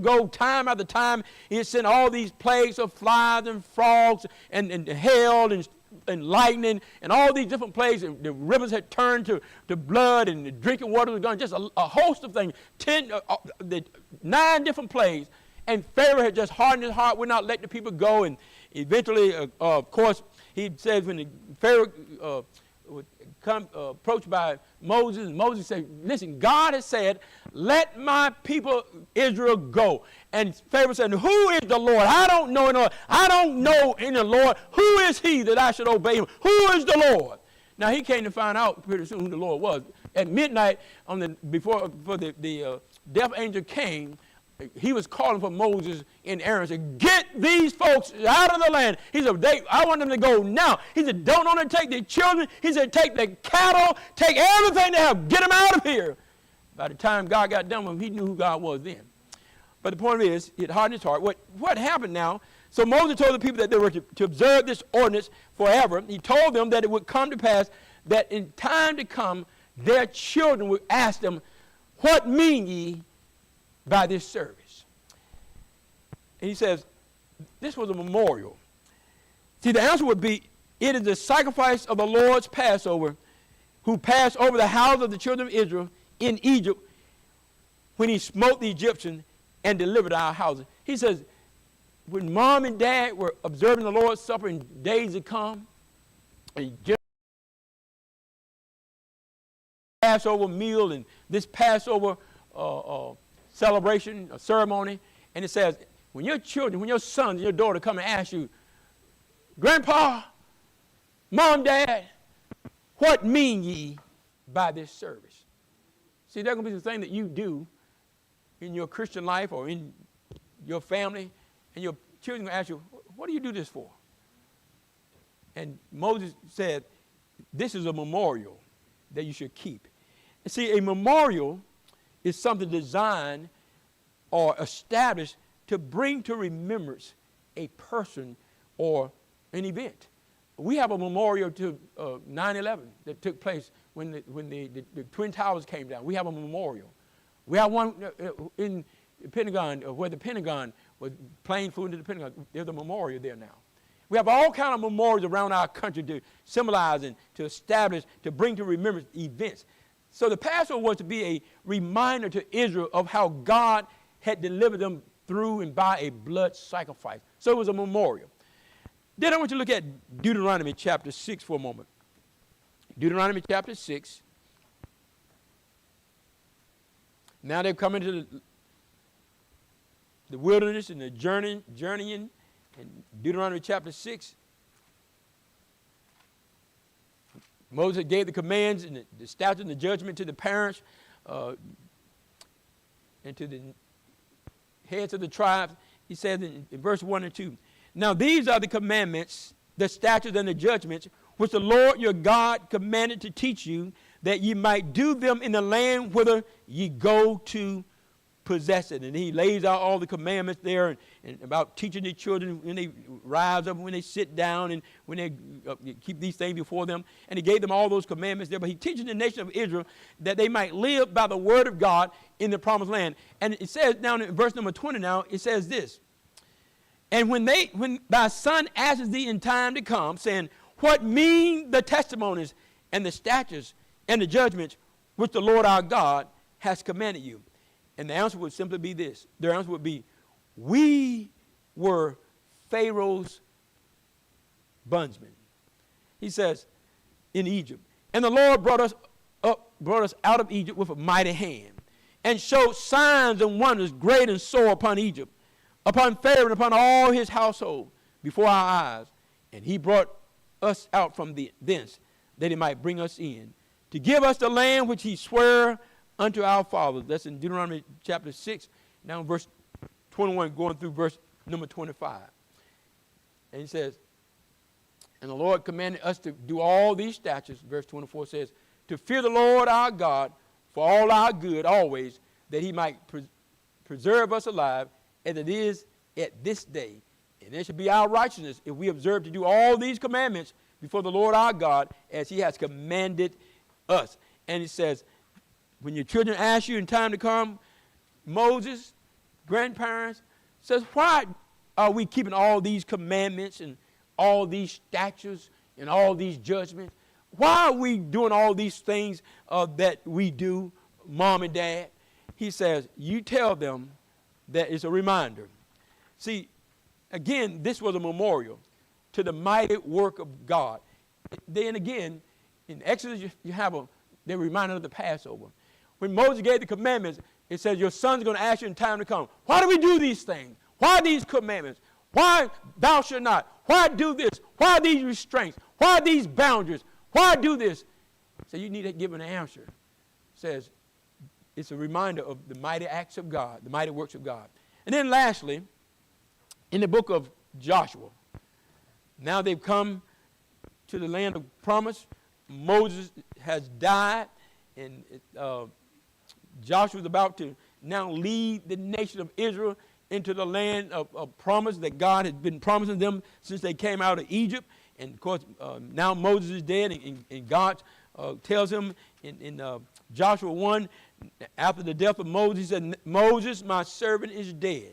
go time after time. He sent all these plagues of flies and frogs and hail and lightning and all these different plagues. The rivers had turned to blood and the drinking water was gone. Just a host of things. 9 different plagues. And Pharaoh had just hardened his heart, would not let the people go. And eventually, of course, he says when Pharaoh would come approached by Moses, and Moses said, listen, God has said, let my people Israel go. And Pharaoh said, who is the Lord? I don't know any Lord. I don't know any Lord. Who is he that I should obey him? Who is the Lord? Now he came to find out pretty soon who the Lord was. At midnight, before the death angel came, he was calling for Moses and Aaron and said, get these folks out of the land. He said, I want them to go now. He said, don't only take the children. He said, take the cattle, take everything they have, get them out of here. By the time God got done with him, he knew who God was then. But the point is, it hardened his heart. What happened now? So Moses told the people that they were to observe this ordinance forever. He told them that it would come to pass that in time to come, their children would ask them, what mean ye by this service? And he says, this was a memorial. See, the answer would be, it is the sacrifice of the Lord's Passover, who passed over the house of the children of Israel in Egypt when he smote the Egyptians and delivered our houses. He says, when mom and dad were observing the Lord's Supper in days to come, and Passover meal and this Passover celebration, a ceremony, and it says, when your children, when your sons and your daughter come and ask you, Grandpa, Mom, Dad, what mean ye by this service? See, there's going to be the thing that you do in your Christian life or in your family, and your children will ask you, what do you do this for? And Moses said, this is a memorial that you should keep. And see, a memorial is something designed or established to bring to remembrance a person or an event. We have a memorial to 9/11 that took place when the Twin Towers came down. We have a memorial. We have one in the Pentagon, where the Pentagon was plane flew into the Pentagon. There's a memorial there now. We have all kinds of memorials around our country to symbolize and to establish, to bring to remembrance events. So the Passover was to be a reminder to Israel of how God had delivered them through and by a blood sacrifice. So it was a memorial. Then I want you to look at Deuteronomy chapter 6 for a moment. Deuteronomy chapter 6. Now they've come into the wilderness and the journeying. In Deuteronomy chapter 6, Moses gave the commands and the statutes and the judgment to the parents and to the heads of the tribes. He says in verse 1 and 2, now these are the commandments, the statutes and the judgments, which the Lord your God commanded to teach you, that ye might do them in the land whither ye go to possess it. And he lays out all the commandments there and about teaching the children when they rise up, when they sit down, and when they keep these things before them. And he gave them all those commandments there. But he teaches the nation of Israel that they might live by the word of God in the promised land. And it says down in verse number 20 now, it says this, and when thy son asks thee in time to come, saying, what mean the testimonies and the statutes and the judgments which the Lord our God has commanded you? And the answer would simply be this. Their answer would be, we were Pharaoh's bondsmen. He says, in Egypt. And the Lord brought us out of Egypt with a mighty hand, and showed signs and wonders great and sore upon Egypt, upon Pharaoh and upon all his household before our eyes. And he brought us out from thence, that he might bring us in, to give us the land which he sware unto our fathers. That's in Deuteronomy chapter 6, now in verse 21, going through verse number 25. And he says, and the Lord commanded us to do all these statutes, verse 24 says, to fear the Lord our God for all our good always, that he might preserve us alive, as it is at this day. And it should be our righteousness if we observe to do all these commandments before the Lord our God, as he has commanded us. And he says, when your children ask you in time to come, Moses, grandparents, says, why are we keeping all these commandments and all these statutes and all these judgments? Why are we doing all these things that we do, Mom and Dad? He says, you tell them that it's a reminder. See, again, this was a memorial to the mighty work of God. Then again, in Exodus, you have they're reminded of the Passover. When Moses gave the commandments, it says, your son's going to ask you in time to come, why do we do these things? Why these commandments? Why thou shalt not? Why do this? Why these restraints? Why these boundaries? Why do this? So you need to give an answer. It says, it's a reminder of the mighty acts of God, the mighty works of God. And then lastly, in the book of Joshua, now they've come to the land of promise. Moses has died, and Joshua is about to now lead the nation of Israel into the land of promise that God had been promising them since they came out of Egypt. And, of course, now Moses is dead, and God tells him in Joshua 1, after the death of Moses, he said, Moses, my servant, is dead.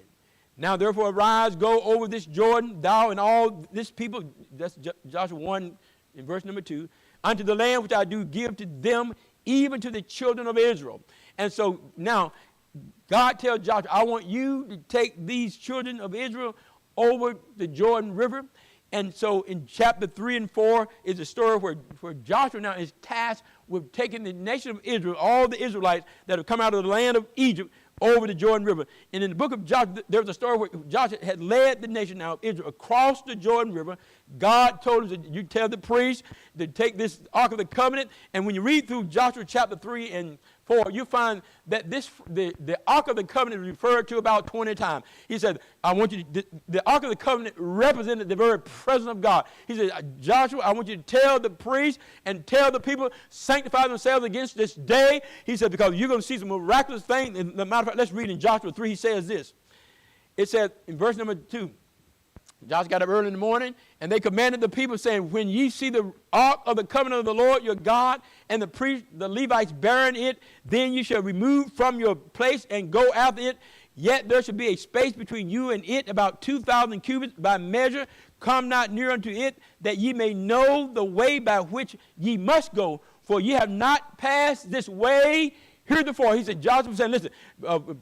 Now, therefore, arise, go over this Jordan, thou and all this people, that's Joshua 1 in verse number 2, unto the land which I do give to them, even to the children of Israel. And so now, God tells Joshua, I want you to take these children of Israel over the Jordan River. And so in chapter 3 and 4 is a story where Joshua now is tasked with taking the nation of Israel, all the Israelites that have come out of the land of Egypt, over the Jordan River. And in the book of Joshua, there's a story where Joshua had led the nation now of Israel across the Jordan River. God told him, you tell the priest to take this Ark of the Covenant. And when you read through Joshua chapter 3 and 4, you find that the Ark of the Covenant is referred to about 20 times. He said, I want you to, the Ark of the Covenant represented the very presence of God. He said, Joshua, I want you to tell the priest and tell the people, sanctify themselves against this day. He said, because you're going to see some miraculous things. And the matter of fact, let's read in Joshua 3, he says this. It says in verse number 2, Joshua got up early in the morning, and they commanded the people, saying, when ye see the ark of the covenant of the Lord your God, and the priests, the Levites bearing it, then you shall remove from your place and go after it. Yet there shall be a space between you and it, about 2,000 cubits by measure. Come not near unto it, that ye may know the way by which ye must go. For ye have not passed this way heretofore. He said, Joshua said, listen,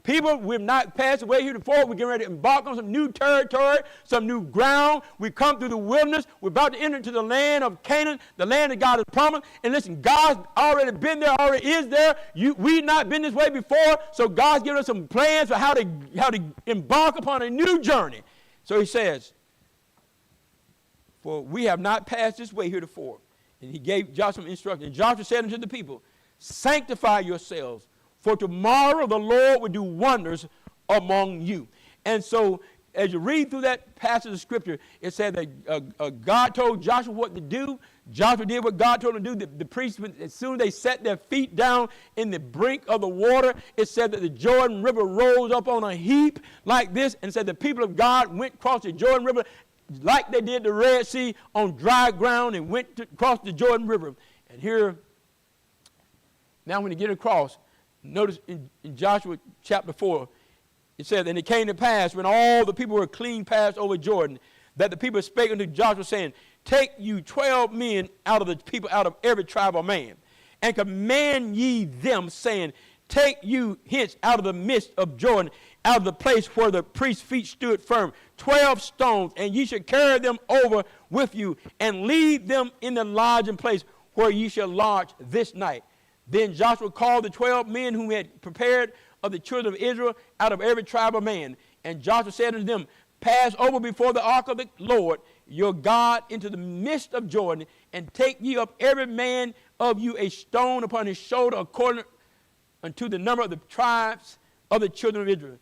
people, we've not passed the way heretofore. We're getting ready to embark on some new territory, some new ground. We come through the wilderness. We're about to enter into the land of Canaan, the land that God has promised. And listen, God's already been there, already is there. We've not been this way before, so God's given us some plans for how to embark upon a new journey. So he says, for we have not passed this way heretofore. And he gave Joshua some instructions. And Joshua said unto the people, sanctify yourselves, for tomorrow the Lord will do wonders among you. And so as you read through that passage of Scripture, it said that God told Joshua what to do. Joshua did what God told him to do. The priests, as soon as they set their feet down in the brink of the water, it said that the Jordan River rose up on a heap like this, and said the people of God went across the Jordan River like they did the Red Sea on dry ground, and went across the Jordan River. And here, now when you get across, notice in Joshua chapter 4, it says, and it came to pass, when all the people were clean passed over Jordan, that the people spake unto Joshua, saying, take you 12 men out of the people, out of every tribe of man, and command ye them, saying, take you hence out of the midst of Jordan, out of the place where the priest's feet stood firm, 12 stones, and ye shall carry them over with you, and leave them in the lodging place where ye shall lodge this night. Then Joshua called the 12 men whom he had prepared of the children of Israel out of every tribe of man. And Joshua said unto them, pass over before the ark of the Lord your God into the midst of Jordan, and take ye up every man of you a stone upon his shoulder, according unto the number of the tribes of the children of Israel,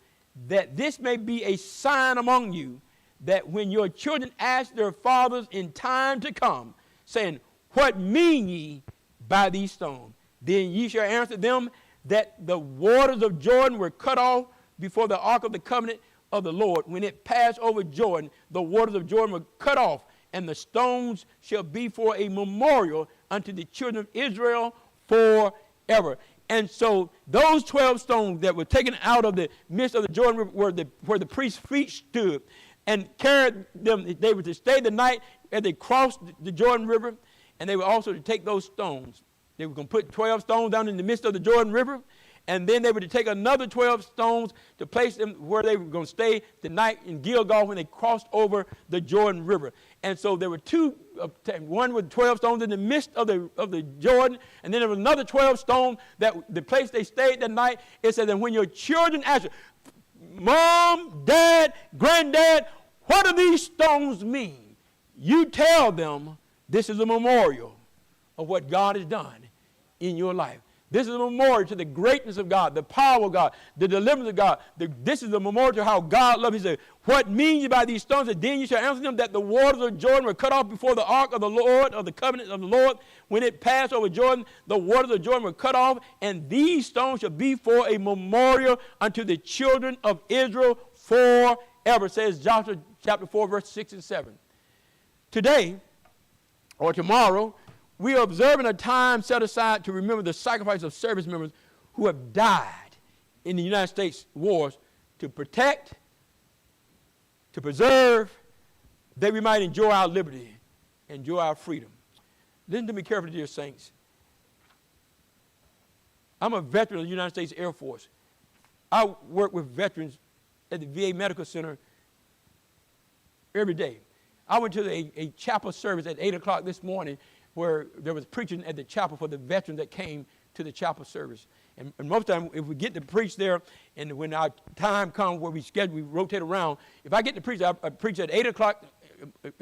that this may be a sign among you, that when your children ask their fathers in time to come, saying, what mean ye by these stones? Then ye shall answer them that the waters of Jordan were cut off before the ark of the covenant of the Lord. When it passed over Jordan, the waters of Jordan were cut off, and the stones shall be for a memorial unto the children of Israel forever. And so those 12 stones that were taken out of the midst of the Jordan River where the priest's feet stood and carried them, they were to stay the night as they crossed the Jordan River, and they were also to take those stones. They were going to put 12 stones down in the midst of the Jordan River, and then they were to take another 12 stones to place them where they were going to stay the night in Gilgal when they crossed over the Jordan River. And so there were two, one with 12 stones in the midst of the Jordan, and then there was another 12 stone that the place they stayed that night. It said that when your children ask you, Mom, Dad, Granddad, what do these stones mean? You tell them this is a memorial of what God has done in your life. This is a memorial to the greatness of God, the power of God, the deliverance of God. This is a memorial to how God loves. He said, what mean you by these stones? And then you shall answer them that the waters of Jordan were cut off before the ark of the Lord, of the covenant of the Lord. When it passed over Jordan, the waters of Jordan were cut off, and these stones shall be for a memorial unto the children of Israel forever, says Joshua chapter 4, verse 6 and 7. Today, or tomorrow, we are observing a time set aside to remember the sacrifice of service members who have died in the United States wars to protect, to preserve, that we might enjoy our liberty, enjoy our freedom. Listen to me carefully, dear saints. I'm a veteran of the United States Air Force. I work with veterans at the VA Medical Center every day. I went to a chapel service at 8 o'clock this morning where there was preaching at the chapel for the veterans that came to the chapel service. And most of the time, if we get to preach there, and when our time comes where we rotate around, if I get to preach, I preach at 8 o'clock,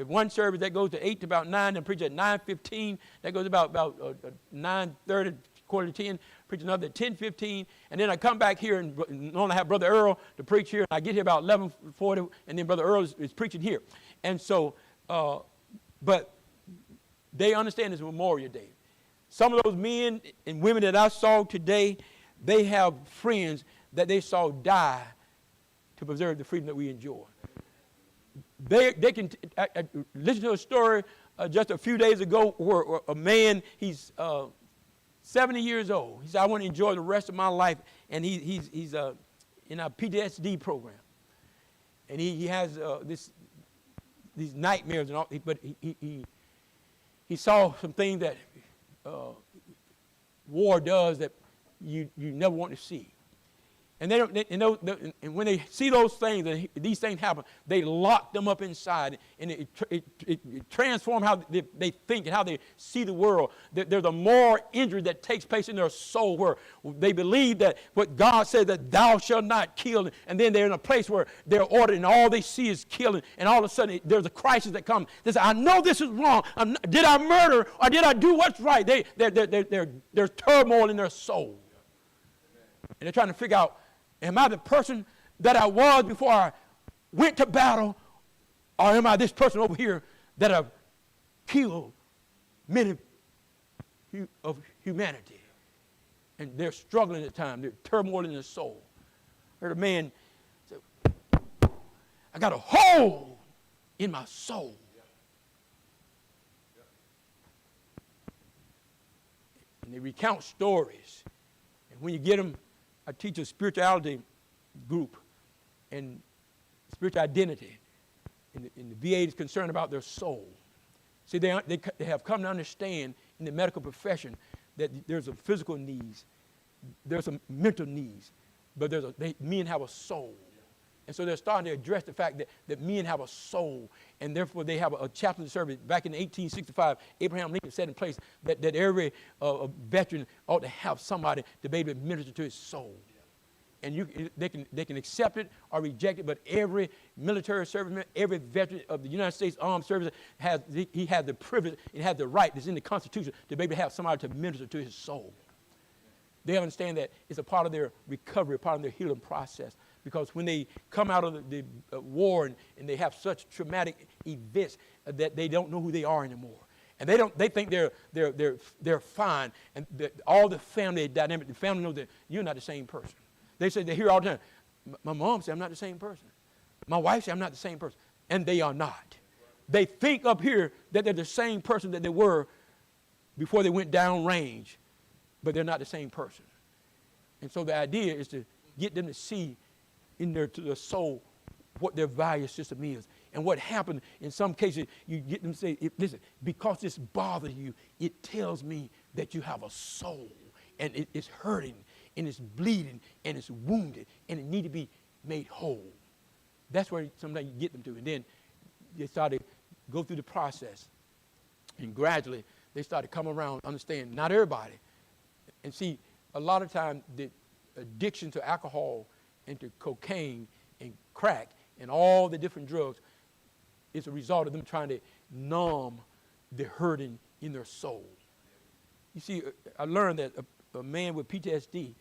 one service that goes to 8 to about 9, and preach at 9:15, that goes about 9:30, quarter to 10, preach another at 10:15, and then I come back here and normally have Brother Earl to preach here, and I get here about 11:40, and then Brother Earl is preaching here. And so, but they understand it's Memorial Day. Some of those men and women that I saw today, they have friends that they saw die to preserve the freedom that we enjoy. They can listen to a story just a few days ago where a man, he's 70 years old. He said, I want to enjoy the rest of my life, and he's in our PTSD program. And he has these nightmares and all, but he saw some things that war does that you never want to see. And and when they see those things, and these things happen, they lock them up inside, and it transforms how they think and how they see the world. There's a moral injury that takes place in their soul where they believe that what God said, that thou shalt not kill, and then they're in a place where they're ordered and all they see is killing, and all of a sudden there's a crisis that comes. They say, I know this is wrong. Did I murder or did I do what's right? There's turmoil in their soul. And they're trying to figure out, am I the person that I was before I went to battle, or am I this person over here that have killed many of humanity? And they're struggling at times. They're turmoil in their soul. I heard a man say, I got a hole in my soul. And they recount stories. And when you get them, I teach a spirituality group and spiritual identity. And the VA is concerned about their soul. See, they have come to understand in the medical profession that there's a physical needs, there's some mental needs, but men have a soul. And so they're starting to address the fact that men have a soul, and therefore they have a chaplain service. Back in 1865, Abraham Lincoln set in place that every veteran ought to have somebody to be able to minister to his soul. And they can accept it or reject it, but every military serviceman, every veteran of the United States Armed Services has the privilege and has the right that's in the Constitution to be able to have somebody to minister to his soul. They understand that it's a part of their recovery, a part of their healing process. Because when they come out of the war and they have such traumatic events that they don't know who they are anymore, and they think they're fine, and all the family dynamic, the family knows that you're not the same person. They say they hear all the time, my mom said I'm not the same person. My wife said I'm not the same person, and they are not. They think up here that they're the same person that they were before they went down range, but they're not the same person. And so the idea is to get them to see to their soul what their value system is. And what happened in some cases, you get them to say, listen, because this bothers you, it tells me that you have a soul. And it's hurting, and it's bleeding, and it's wounded, and it needs to be made whole. That's where sometimes you get them to. And then they start to go through the process. And gradually, they start to come around, understand, not everybody. And see, a lot of times, the addiction to alcohol and to cocaine and crack and all the different drugs is a result of them trying to numb the hurting in their soul. You see, I learned that a man with PTSD,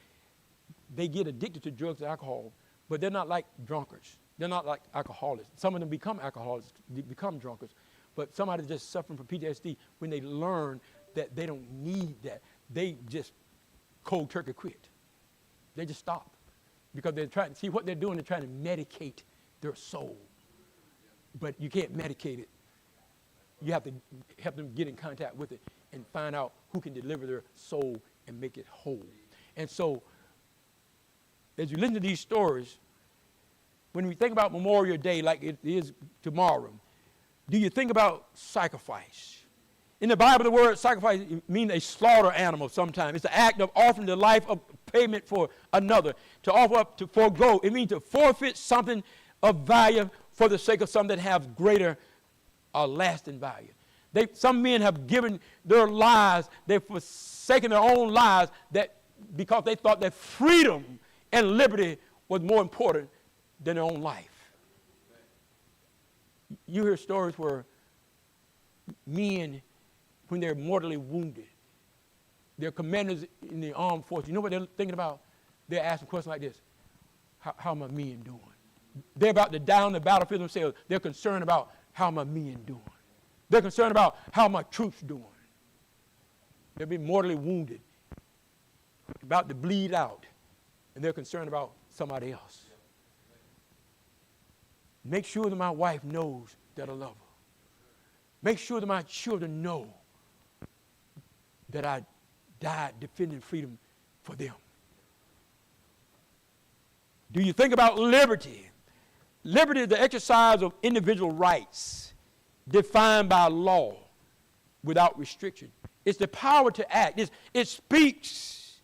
they get addicted to drugs and alcohol, but they're not like drunkards. They're not like alcoholics. Some of them become alcoholics, they become drunkards. But somebody just suffering from PTSD, when they learn that they don't need that, they just cold turkey quit. They just stop. Because they're trying to see what they're doing, they're trying to medicate their soul. But you can't medicate it. You have to help them get in contact with it and find out who can deliver their soul and make it whole. And so, as you listen to these stories, when we think about Memorial Day like it is tomorrow, do you think about sacrifice? In the Bible, the word sacrifice means a slaughter animal sometimes. It's the act of offering the life of payment for another. To offer up, to forego. It means to forfeit something of value for the sake of something that has greater or lasting value. Some men have given their lives, they've forsaken their own lives because they thought that freedom and liberty was more important than their own life. You hear stories where men, when they're mortally wounded, they're commanders in the armed forces. You know what they're thinking about? They're asking questions like this. How are my men doing? They're about to die on the battlefield themselves. They're concerned about how are my men doing. They're concerned about how are my troops doing. They've been mortally wounded, about to bleed out, and they're concerned about somebody else. Make sure that my wife knows that I love her. Make sure that my children know that I died defending freedom for them. Do you think about liberty? Liberty is the exercise of individual rights defined by law without restriction. It's the power to act. It speaks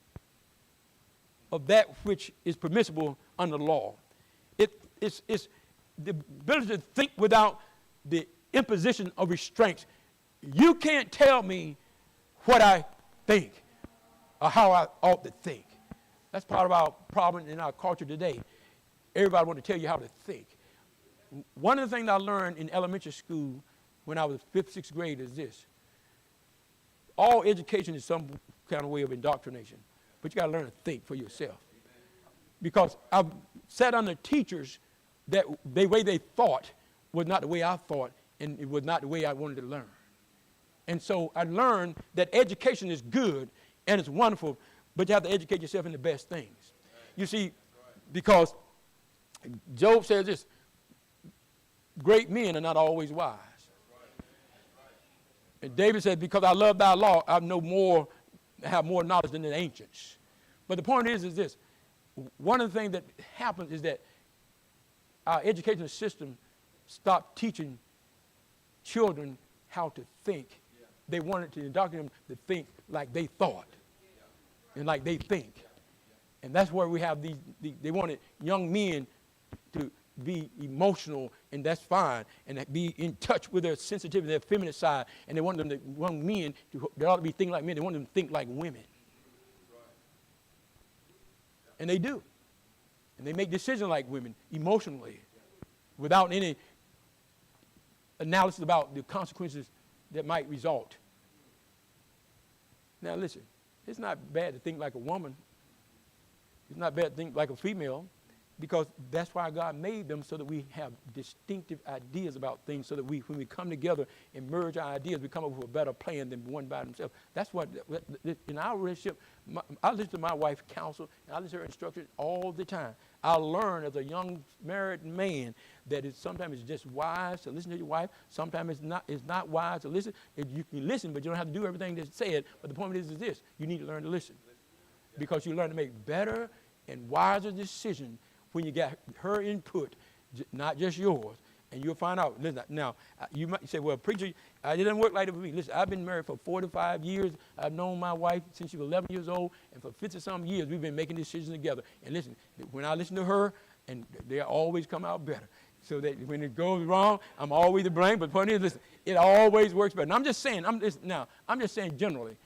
of that which is permissible under law. It's the ability to think without the imposition of restraints. You can't tell me what I think or how I ought to think. That's part of our problem in our culture today. Everybody wants to tell you how to think. One of the things I learned in elementary school when I was 5th, 6th grade is this. All education is some kind of way of indoctrination, but you got to learn to think for yourself. Because I've sat under teachers that the way they thought was not the way I thought, and it was not the way I wanted to learn. And so I learned that education is good and it's wonderful, but you have to educate yourself in the best things. You see, because Job says this, great men are not always wise. And David said, because I love thy law, I have more knowledge than the ancients. But the point is this, one of the things that happens is that our educational system stopped teaching children how to think. They wanted to indoctrinate them to think like they thought and like they think. And that's where we have they wanted young men to be emotional, and that's fine, and be in touch with their sensitivity, their feminine side, and they want young men they ought to be thinking like men. They want them to think like women. And they do. And they make decisions like women emotionally without any analysis about the consequences that might result. Now listen, it's not bad to think like a woman. It's not bad to think like a female, because that's why God made them, so that we have distinctive ideas about things, so that when we come together and merge our ideas, we come up with a better plan than one by themselves. That's what, in our relationship, I listen to my wife counsel, and I listen to her instructions all the time. I learn as a young married man that sometimes it's just wise to listen to your wife. Sometimes it's not wise to listen. You can listen, but you don't have to do everything that's said. But the point is this, you need to learn to listen. because you learn to make better and wiser decisions when you get her input, not just yours. And you'll find out. Listen, now, you might say, well, preacher, it didn't work like that for me. Listen, I've been married for 45 years. I've known my wife since she was 11 years old. And for 50-some years, we've been making decisions together. And listen, when I listen to her, and they always come out better. So that when it goes wrong, I'm always to blame. But the point is, listen, it always works better. And I'm just saying, I'm just saying generally,